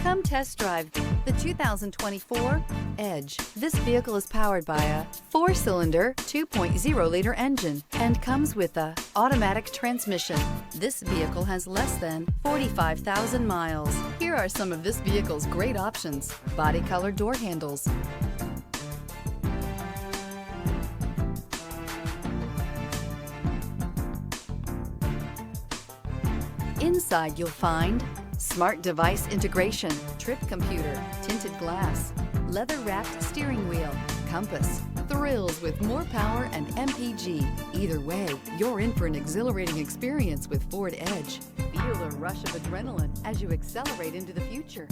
Come test drive the 2024 Edge. This vehicle is powered by a 4-cylinder, 2.0-liter engine and comes with a automatic transmission. This vehicle has less than 45,000 miles. Here are some of this vehicle's great options: body color door handles, inside you'll find smart device integration, trip computer, tinted glass, leather-wrapped steering wheel, compass, thrills with more power and MPG. Either way, you're in for an exhilarating experience with Ford Edge. Feel a rush of adrenaline as you accelerate into the future.